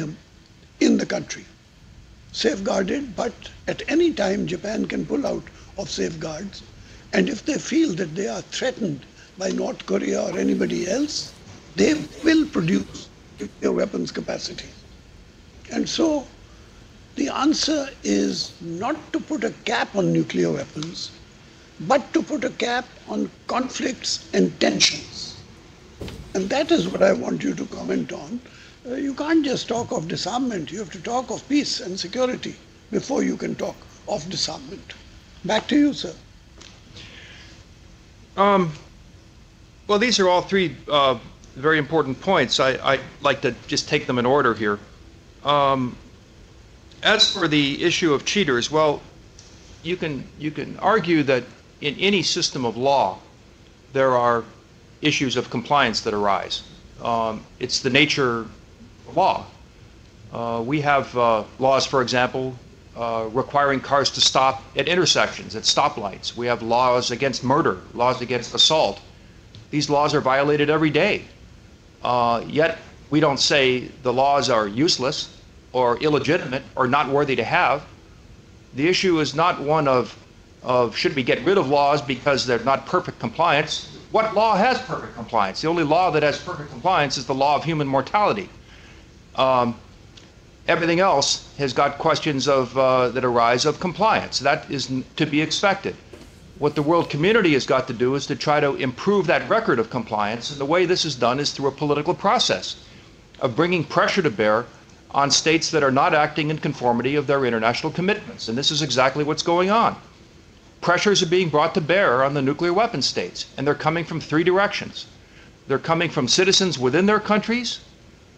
in the country. Safeguarded, but at any time Japan can pull out of safeguards. And if they feel that they are threatened by North Korea or anybody else, they will produce nuclear weapons capacity. And so the answer is not to put a cap on nuclear weapons, but to put a cap on conflicts and tensions. And that is what I want you to comment on. You can't just talk of disarmament. You have to talk of peace and security before you can talk of disarmament. Back to you, sir. Well, these are all three very important points. I'd like to just take them in order here. As for the issue of cheaters, well, you can argue that in any system of law, there are issues of compliance that arise. It's the nature of law. We have laws, for example, requiring cars to stop at intersections, at stoplights. We have laws against murder, laws against assault. These laws are violated every day. Yet we don't say the laws are useless or illegitimate or not worthy to have. The issue is not one of should we get rid of laws because they're not perfect compliance. What law has perfect compliance? The only law that has perfect compliance is the law of human mortality. Everything else has got questions of that arise of compliance. That is to be expected. What the world community has got to do is to try to improve that record of compliance, and the way this is done is through a political process of bringing pressure to bear on states that are not acting in conformity of their international commitments. And this is exactly what's going on. Pressures are being brought to bear on the nuclear weapon states, and they're coming from three directions. They're coming from citizens within their countries.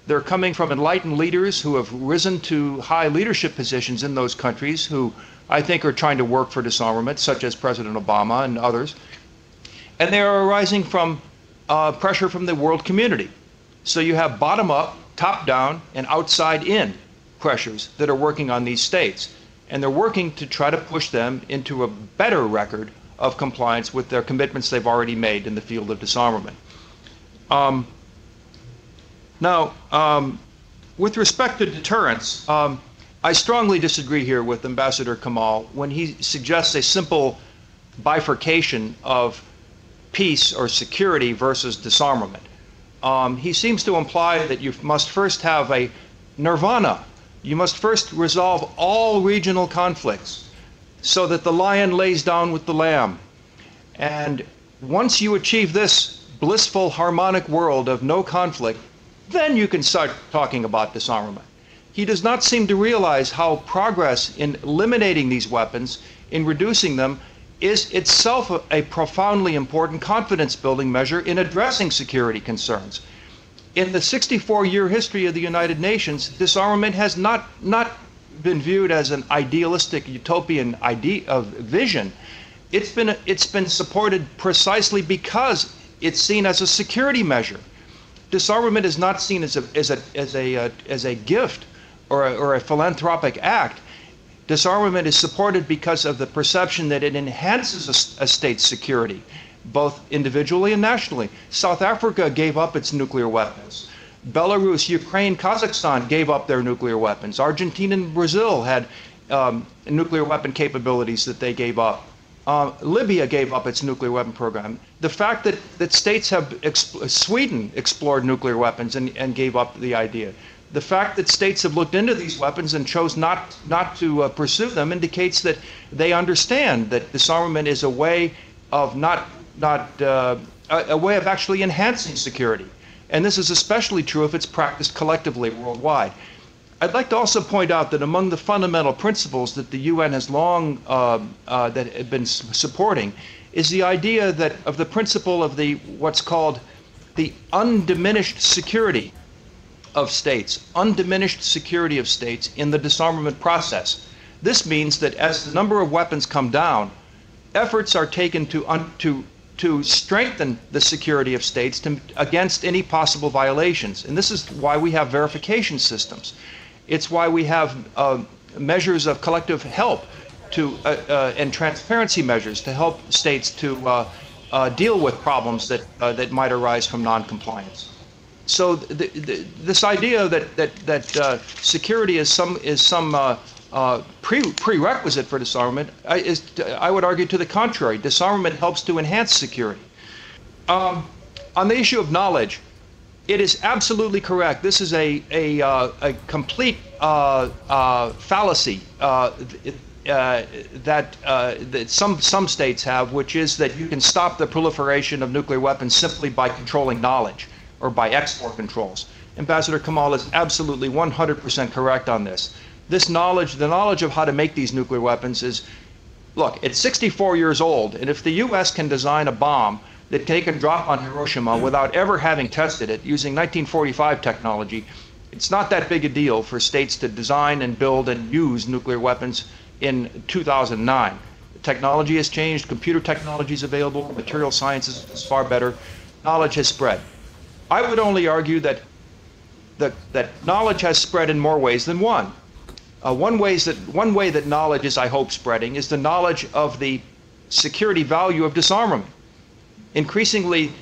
They're coming from enlightened leaders who have risen to high leadership positions in those countries, who I think are trying to work for disarmament, such as President Obama and others. And they are arising from pressure from the world community. So you have bottom-up, top-down, and outside-in pressures that are working on these states. And they're working to try to push them into a better record of compliance with their commitments they've already made in the field of disarmament. With respect to deterrence, I strongly disagree here with Ambassador Kamal when he suggests a simple bifurcation of peace or security versus disarmament. He seems to imply that you must first have a nirvana. You must first resolve all regional conflicts so that the lion lays down with the lamb. And once you achieve this blissful, harmonic world of no conflict, then you can start talking about disarmament. He does not seem to realize how progress in eliminating these weapons, in reducing them, is itself a profoundly important confidence-building measure in addressing security concerns. In the 64-year history of the United Nations, disarmament has not been viewed as an idealistic utopian vision. It's been supported precisely because it's seen as a security measure. Disarmament is not seen as a gift or a philanthropic act. Disarmament is supported because of the perception that it enhances a state's security, both individually and nationally. South Africa gave up its nuclear weapons. Belarus, Ukraine, Kazakhstan gave up their nuclear weapons. Argentina and Brazil had nuclear weapon capabilities that they gave up. Libya gave up its nuclear weapon program. The fact that states have, Sweden explored nuclear weapons and gave up the idea. The fact that states have looked into these weapons and chose not to pursue them indicates that they understand that disarmament is a way of a way of actually enhancing security. And this is especially true if it's practiced collectively worldwide. I'd like to also point out that among the fundamental principles that the UN has long that have been supporting is the idea that of the principle of what's called the undiminished security of states, undiminished security of states in the disarmament process. This means that as the number of weapons come down, efforts are taken to strengthen the security of states against any possible violations. And this is why we have verification systems. It's why we have measures of collective help and transparency measures to help states to deal with problems that might arise from noncompliance. This idea that security is some prerequisite for disarmament I would argue to the contrary. Disarmament helps to enhance security. On the issue of knowledge, it is absolutely correct. This is a complete fallacy that some states have, which is that you can stop the proliferation of nuclear weapons simply by controlling knowledge or by export controls. Ambassador Kamal is absolutely 100% correct on this. This knowledge, the knowledge of how to make these nuclear weapons is, look, it's 64 years old, and if the U.S. can design a bomb that they can drop on Hiroshima without ever having tested it using 1945 technology, it's not that big a deal for states to design and build and use nuclear weapons in 2009. The technology has changed, computer technology is available, material science is far better, knowledge has spread. I would only argue that knowledge has spread in more ways than one. One way that knowledge is, I hope, spreading is the knowledge of the security value of disarmament. Increasingly,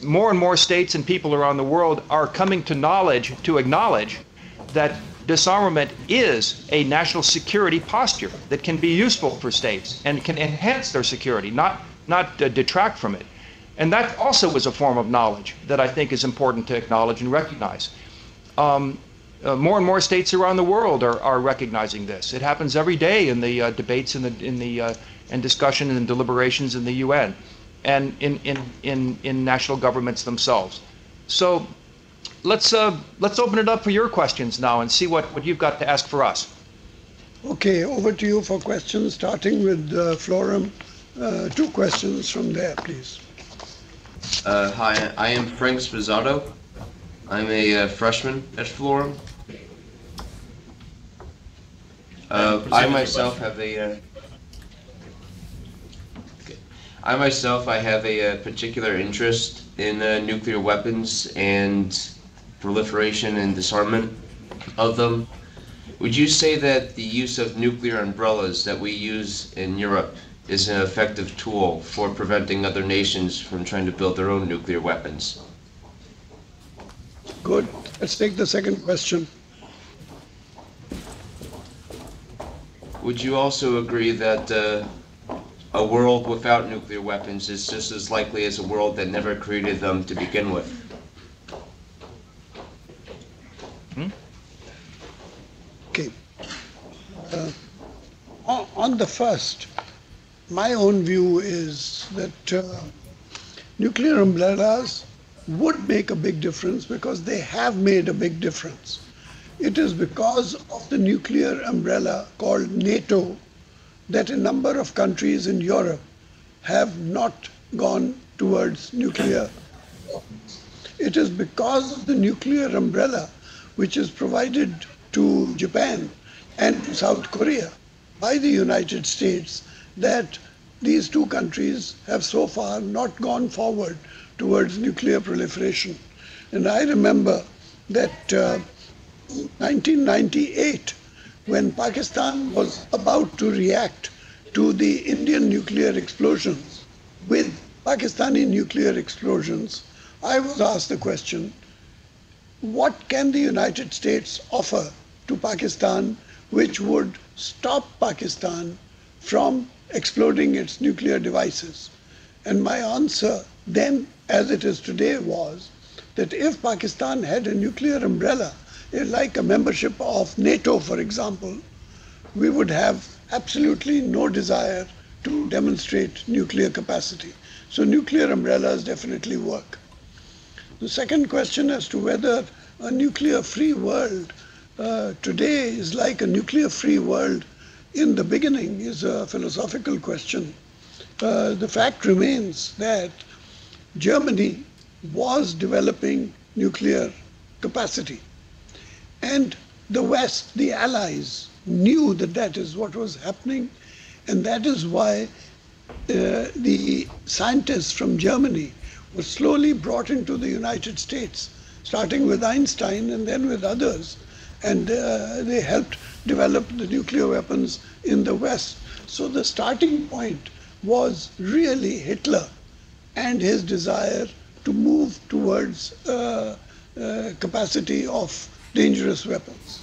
more and more states and people around the world are coming to acknowledge that disarmament is a national security posture that can be useful for states and can enhance their security, not detract from it. And that also is a form of knowledge that I think is important to acknowledge and recognize. More and more states around the world are recognizing this. It happens every day in the debates and discussion and deliberations in the UN and in national governments themselves. So let's open it up for your questions now and see what you've got to ask for us. Okay, over to you for questions, starting with Florum. 2 questions from there, please. Hi, I am Frank Spizzato. I'm a freshman at Florum. I myself have a particular interest in nuclear weapons and proliferation and disarmament of them. Would you say that the use of nuclear umbrellas that we use in Europe is an effective tool for preventing other nations from trying to build their own nuclear weapons? Good. Let's take the second question. Would you also agree that a world without nuclear weapons is just as likely as a world that never created them to begin with? Okay. On the first, my own view is that nuclear umbrellas would make a big difference because they have made a big difference. It is because of the nuclear umbrella called NATO that a number of countries in Europe have not gone towards nuclear. It is because of the nuclear umbrella which is provided to Japan and to South Korea by the United States that these 2 countries have so far not gone forward towards nuclear proliferation. And I remember that 1998, when Pakistan was about to react to the Indian nuclear explosions with Pakistani nuclear explosions, I was asked the question, what can the United States offer to Pakistan which would stop Pakistan from exploding its nuclear devices? And my answer then, as it is today, was that if Pakistan had a nuclear umbrella, like a membership of NATO, for example, we would have absolutely no desire to demonstrate nuclear capacity. So nuclear umbrellas definitely work. The second question as to whether a nuclear-free world today is like a nuclear-free world in the beginning is a philosophical question. The fact remains that Germany was developing nuclear capacity. And the West, the Allies, knew that that is what was happening. And that is why the scientists from Germany were slowly brought into the United States, starting with Einstein and then with others. And they helped develop the nuclear weapons in the West. So the starting point was really Hitler and his desire to move towards capacity of dangerous weapons.